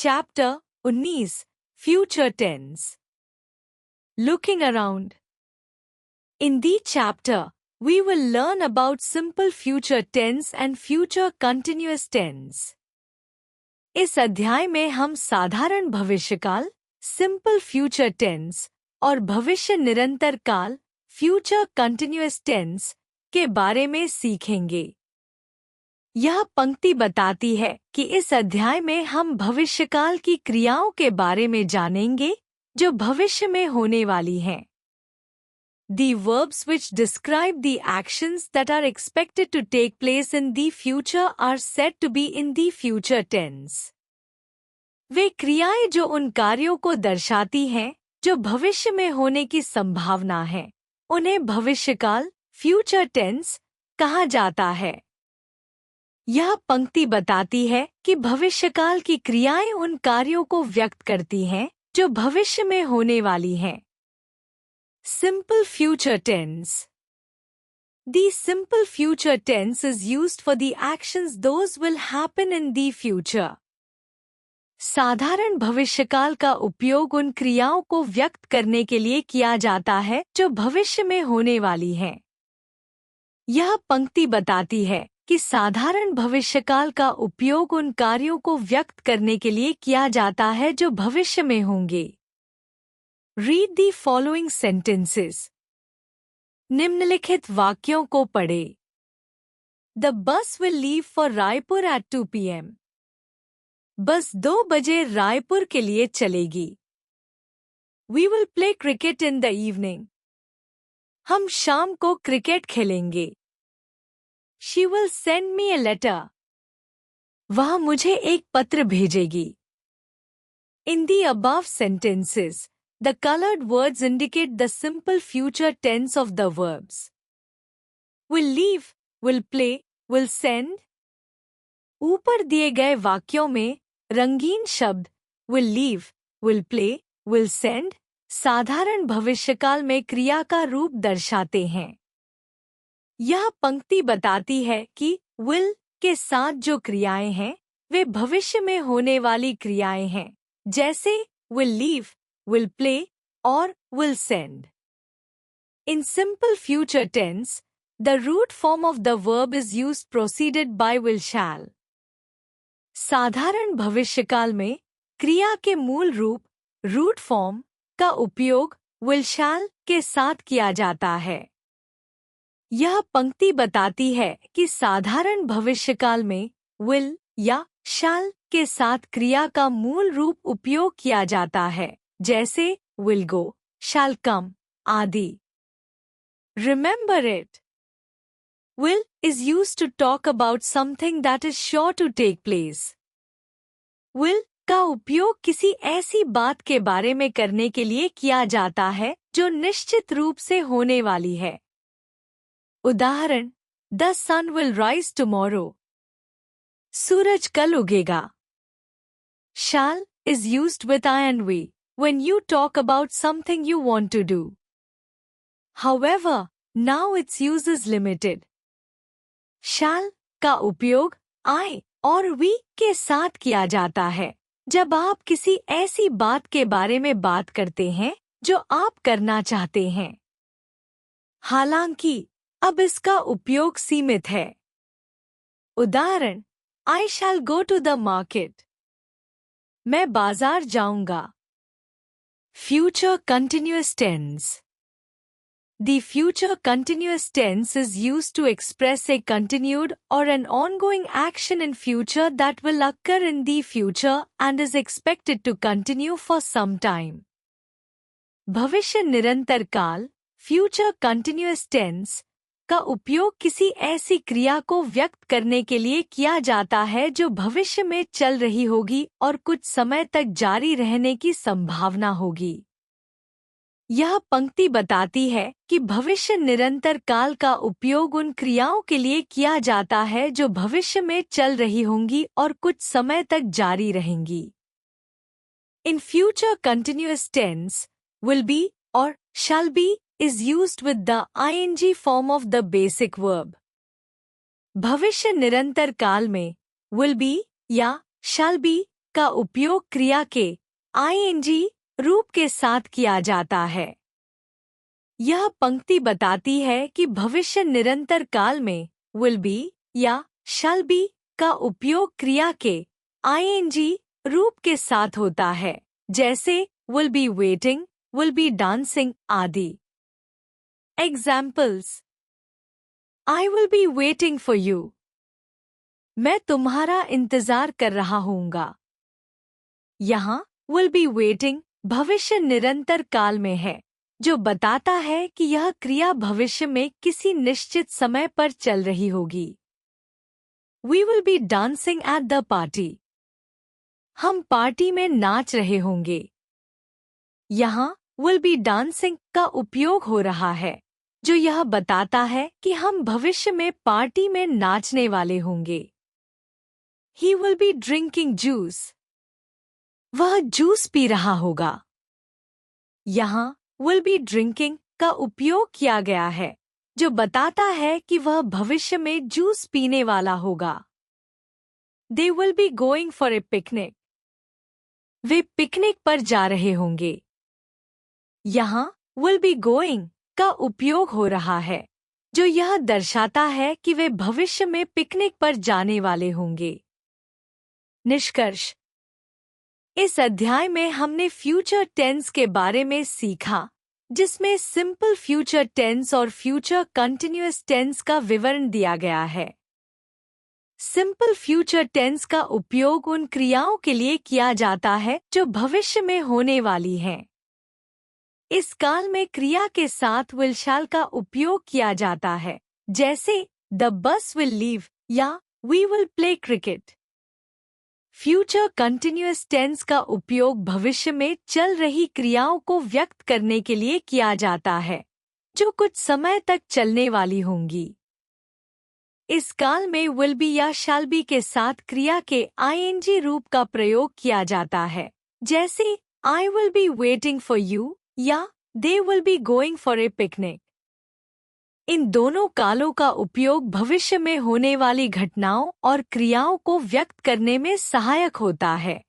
Chapter 19 Future Tense. Looking around. In this chapter, we will learn about simple future tense and future continuous tense. इस अध्याय में हम साधारण भविष्यकाल simple future tense और भविष्य निरंतर काल फ्यूचर कंटिन्यूअस टेंस के बारे में सीखेंगे। यह पंक्ति बताती है कि इस अध्याय में हम भविष्यकाल की क्रियाओं के बारे में जानेंगे जो भविष्य में होने वाली हैं। The verbs which describe the actions that are expected to take place in the future are said to be in the future tense. वे क्रियाएं जो उन कार्यों को दर्शाती हैं जो भविष्य में होने की संभावना है, उन्हें भविष्यकाल फ्यूचर टेंस कहा जाता है। यह पंक्ति बताती है कि भविष्यकाल की क्रियाएं उन कार्यों को व्यक्त करती हैं जो भविष्य में होने वाली हैं। Simple future tense. The simple future tense is used for the actions those will happen in the future. साधारण भविष्यकाल का उपयोग उन क्रियाओं को व्यक्त करने के लिए किया जाता है जो भविष्य में होने वाली हैं। यह पंक्ति बताती है कि साधारण भविष्यकाल का उपयोग उन कार्यों को व्यक्त करने के लिए किया जाता है जो भविष्य में होंगे। Read the following sentences. निम्नलिखित वाक्यों को पढ़ें। The bus will leave for Raipur at 2 p.m. बस 2 बजे रायपुर के लिए चलेगी। We will play cricket in the evening. हम शाम को क्रिकेट खेलेंगे। She will send me a letter. वह मुझे एक पत्र भेजेगी। In the above sentences, the colored words indicate the simple future tense of the verbs. Will leave, will play, will send. ऊपर दिए गए वाक्यों में रंगीन शब्द will leave, will play, will send साधारण भविष्यकाल में क्रिया का रूप दर्शाते हैं। यह पंक्ति बताती है कि will के साथ जो क्रियाएं हैं वे भविष्य में होने वाली क्रियाएं हैं, जैसे will leave, will play और will send. In simple future tense, the root form of the verb is used preceded by will shall. साधारण भविष्यकाल में क्रिया के मूल रूप रूट फॉर्म का उपयोग will shall के साथ किया जाता है। यह पंक्ति बताती है कि साधारण भविष्यकाल में will या shall के साथ क्रिया का मूल रूप उपयोग किया जाता है, जैसे will go, shall come आदि। Remember it. Will is used to talk about something that is sure to take place. Will का उपयोग किसी ऐसी बात के बारे में करने के लिए किया जाता है जो निश्चित रूप से होने वाली है। उदाहरण The sun will rise tomorrow. सूरज कल उगेगा। Shall is used with I and we when you talk about something you want to do. However, now its use is limited. Shall का उपयोग I और we के साथ किया जाता है जब आप किसी ऐसी बात के बारे में बात करते हैं जो आप करना चाहते हैं। हालांकि अब इसका उपयोग सीमित है। उदाहरण I shall go to the market. मैं बाजार जाऊंगा। Future continuous tense. The future continuous tense is used to express a continued or an ongoing action in future that will occur in the future and is expected to continue for some time. भविष्य निरंतर काल future continuous tense का उपयोग किसी ऐसी क्रिया को व्यक्त करने के लिए किया जाता है जो भविष्य में चल रही होगी और कुछ समय तक जारी रहने की संभावना होगी। यह पंक्ति बताती है कि भविष्य निरंतर काल का उपयोग उन क्रियाओं के लिए किया जाता है जो भविष्य में चल रही होंगी और कुछ समय तक जारी रहेंगी। In future continuous tense, will be or shall be is used with the ing form of the basic verb. भविष्य निरंतर काल में will be या shall be का उपयोग क्रिया के आईएनजी रूप के साथ किया जाता है। यह पंक्ति बताती है कि भविष्य निरंतर काल में विल बी या शैल बी का उपयोग क्रिया के आईएनजी रूप के साथ होता है, जैसे will be waiting, will be dancing आदि। Examples: I will be waiting for you, मैं तुम्हारा इंतजार कर रहा हूँगा। यहाँ विल बी वेटिंग भविष्य निरंतर काल में है, जो बताता है कि यह क्रिया भविष्य में किसी निश्चित समय पर चल रही होगी। We will be dancing at the party, हम पार्टी में नाच रहे होंगे। यहाँ विल बी डांसिंग का उपयोग हो रहा है, जो यह बताता है कि हम भविष्य में पार्टी में नाचने वाले होंगे। He will be drinking juice, वह जूस पी रहा होगा। यहाँ will be drinking का उपयोग किया गया है, जो बताता है कि वह भविष्य में जूस पीने वाला होगा। They will be going for a picnic, way picnic पर जा रहे होंगे। यहाँ will be going का उपयोग हो रहा है, जो यह दर्शाता है कि वे भविष्य में पिकनिक पर जाने वाले होंगे। निष्कर्ष: इस अध्याय में हमने फ्यूचर टेंस के बारे में सीखा, जिसमें सिंपल फ्यूचर टेंस और फ्यूचर कंटिन्यूअस टेंस का विवरण दिया गया है। सिंपल फ्यूचर टेंस का उपयोग उन क्रियाओं के लिए किया जाता है जो भविष्य में होने वाली हैं। इस काल में क्रिया के साथ विल शैल का उपयोग किया जाता है, जैसे द बस विल लीव या we will play cricket. Future continuous tense का उपयोग भविष्य में चल रही क्रियाओं को व्यक्त करने के लिए किया जाता है, जो कुछ समय तक चलने वाली होंगी। इस काल में विल बी या शैल बी के साथ क्रिया के आईएनजी रूप का प्रयोग किया जाता है, जैसे I will be waiting for you या they will be going for a picnic. इन दोनों कालों का उपयोग भविष्य में होने वाली घटनाओं और क्रियाओं को व्यक्त करने में सहायक होता है।